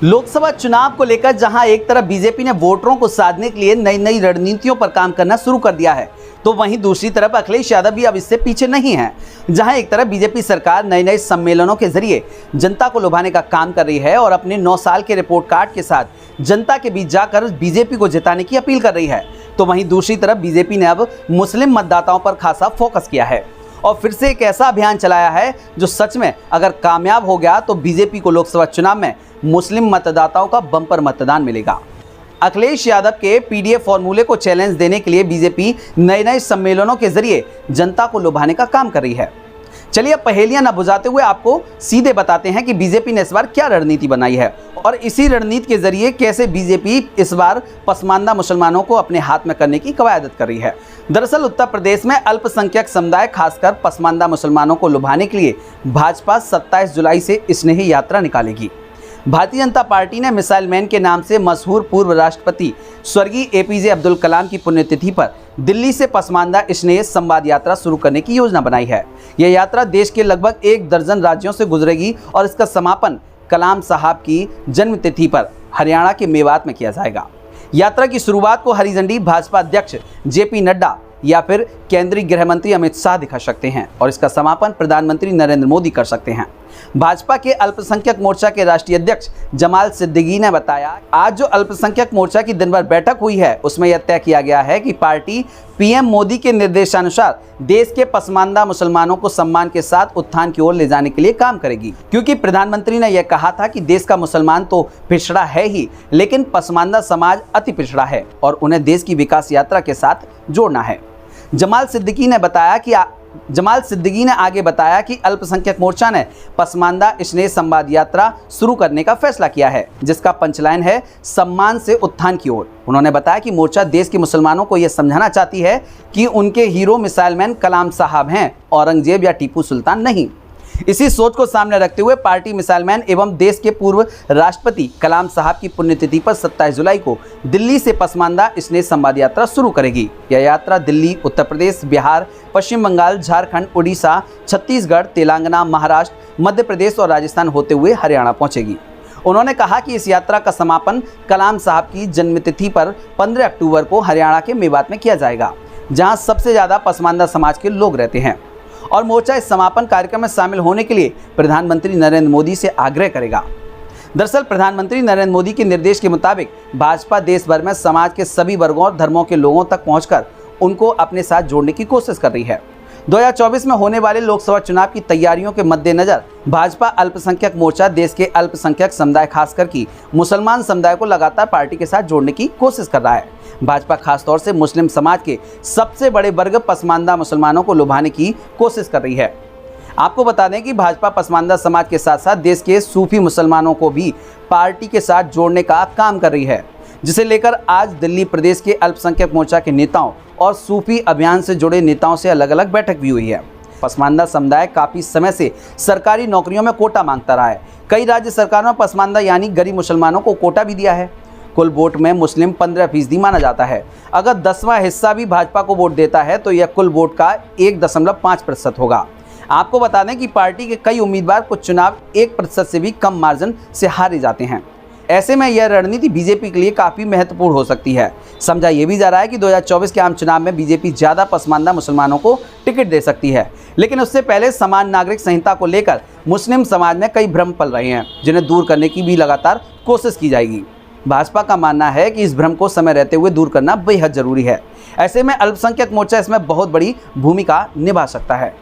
लोकसभा चुनाव को लेकर जहां एक तरफ बीजेपी ने वोटरों को साधने के लिए नई नई रणनीतियों पर काम करना शुरू कर दिया है, तो वहीं दूसरी तरफ अखिलेश यादव भी अब इससे पीछे नहीं है। जहां एक तरफ बीजेपी सरकार नए नए सम्मेलनों के जरिए जनता को लुभाने का काम कर रही है और अपने 9 साल के रिपोर्ट कार्ड के साथ जनता के बीच जाकर बीजेपी को जिताने की अपील कर रही है, तो वहीं दूसरी तरफ बीजेपी ने अब मुस्लिम मतदाताओं पर खासा फोकस किया है और फिर से एक ऐसा अभियान चलाया है जो सच में अगर कामयाब हो गया तो बीजेपी को लोकसभा चुनाव में मुस्लिम मतदाताओं का बम्पर मतदान मिलेगा। अखिलेश यादव के पीडीएफ फॉर्मूले को चैलेंज देने के लिए बीजेपी नए नए सम्मेलनों के जरिए जनता को लुभाने का काम कर रही है। चलिए अब पहेलियां न बुझाते हुए आपको सीधे बताते हैं कि बीजेपी ने इस बार क्या रणनीति बनाई है और इसी रणनीति के जरिए कैसे बीजेपी इस बार पसमानदा मुसलमानों को अपने हाथ में करने की कवायद कर रही है। दरअसल उत्तर प्रदेश में अल्पसंख्यक समुदाय खासकर पसमानदा मुसलमानों को लुभाने के लिए भाजपा 27 जुलाई से स्नेही यात्रा निकालेगी। भारतीय जनता पार्टी ने मिसाइल मैन के नाम से मशहूर पूर्व राष्ट्रपति स्वर्गीय एपीजे अब्दुल कलाम की पुण्यतिथि पर दिल्ली से पसमानदा स्नेह संवाद यात्रा शुरू करने की योजना बनाई है। यह यात्रा देश के लगभग 1 दर्जन राज्यों से गुजरेगी और इसका समापन कलाम साहब की जन्मतिथि पर हरियाणा के मेवात में किया जाएगा। यात्रा की शुरुआत को हरी झंडी भाजपा अध्यक्ष जेपी नड्डा या फिर केंद्रीय गृह मंत्री अमित शाह दिखा सकते हैं और इसका समापन प्रधानमंत्री नरेंद्र मोदी कर सकते हैं। भाजपा के अल्पसंख्यक मोर्चा के राष्ट्रीय अध्यक्ष जमाल सिद्दीकी ने बताया, आज जो अल्पसंख्यक मोर्चा की दिन भर बैठक हुई है उसमें यह तय किया गया है कि पार्टी पीएम मोदी के निर्देशानुसार देश के पसमानदा मुसलमानों को सम्मान के साथ उत्थान की ओर ले जाने के लिए काम करेगी, क्योंकि प्रधानमंत्री ने यह कहा था कि देश का मुसलमान तो पिछड़ा है ही, लेकिन पसमानदा समाज अति पिछड़ा है और उन्हें देश की विकास यात्रा के साथ जोड़ना है। जमाल सिद्दीकी ने आगे बताया कि अल्पसंख्यक मोर्चा ने पसमानदा स्नेह संवाद यात्रा शुरू करने का फैसला किया है, जिसका पंचलाइन है सम्मान से उत्थान की ओर। उन्होंने बताया कि मोर्चा देश के मुसलमानों को यह समझाना चाहती है कि उनके हीरो मिसाइल मैन कलाम साहब हैं, औरंगजेब या टीपू सुल्तान नहीं। इसी सोच को सामने रखते हुए पार्टी मिसाइल मैन एवं देश के पूर्व राष्ट्रपति कलाम साहब की पुण्यतिथि पर 27 जुलाई को दिल्ली से पसमानदा स्नेह संवाद यात्रा शुरू करेगी। यह यात्रा दिल्ली, उत्तर प्रदेश, बिहार, पश्चिम बंगाल, झारखंड, उड़ीसा, छत्तीसगढ़, तेलंगाना, महाराष्ट्र, मध्य प्रदेश और राजस्थान होते हुए हरियाणा पहुंचेगी। उन्होंने कहा कि इस यात्रा का समापन कलाम साहब की जन्मतिथि पर 15 अक्टूबर को हरियाणा के मेवात में किया जाएगा, जहां सबसे ज़्यादा पसमानदा समाज के लोग रहते हैं और मोर्चा इस समापन कार्यक्रम में शामिल होने के लिए प्रधानमंत्री नरेंद्र मोदी से आग्रह करेगा। दरअसल प्रधानमंत्री नरेंद्र मोदी के निर्देश के मुताबिक भाजपा देश भर में समाज के सभी वर्गों और धर्मों के लोगों तक पहुंचकर उनको अपने साथ जोड़ने की कोशिश कर रही है। 2024 में होने वाले लोकसभा चुनाव की तैयारियों के मद्देनजर भाजपा अल्पसंख्यक मोर्चा देश के अल्पसंख्यक समुदाय खासकर की मुसलमान समुदाय को लगातार पार्टी के साथ जोड़ने की कोशिश कर रहा है। भाजपा खासतौर से मुस्लिम समाज के सबसे बड़े वर्ग पसमानदा मुसलमानों को लुभाने की कोशिश कर रही है। आपको बता दें कि भाजपा पसमानदा समाज के साथ साथ देश के सूफी मुसलमानों को भी पार्टी के साथ जोड़ने का काम कर रही है, जिसे लेकर आज दिल्ली प्रदेश के अल्पसंख्यक मोर्चा के नेताओं और सूफी अभियान से जुड़े नेताओं से अलग अलग बैठक भी हुई है। पसमानदा समुदाय काफ़ी समय से सरकारी नौकरियों में कोटा मांगता रहा है। कई राज्य सरकारों ने पसमानदा यानी गरीब मुसलमानों को कोटा भी दिया है। कुल वोट में मुस्लिम 15% माना जाता है। अगर 10वां हिस्सा भी भाजपा को वोट देता है तो यह कुल वोट का 1.5% होगा। आपको बता दें कि पार्टी के कई उम्मीदवार कुछ चुनाव 1% से भी कम मार्जिन से हारे जाते हैं। ऐसे में यह रणनीति बीजेपी के लिए काफ़ी महत्वपूर्ण हो सकती है। समझा ये भी जा रहा है कि 2024 के आम चुनाव में बीजेपी ज़्यादा पसमानदा मुसलमानों को टिकट दे सकती है, लेकिन उससे पहले समान नागरिक संहिता को लेकर मुस्लिम समाज में कई भ्रम पल रहे हैं, जिन्हें दूर करने की भी लगातार कोशिश की जाएगी। भाजपा का मानना है कि इस भ्रम को समय रहते हुए दूर करना बेहद जरूरी है। ऐसे में अल्पसंख्यक मोर्चा इसमें बहुत बड़ी भूमिका निभा सकता है।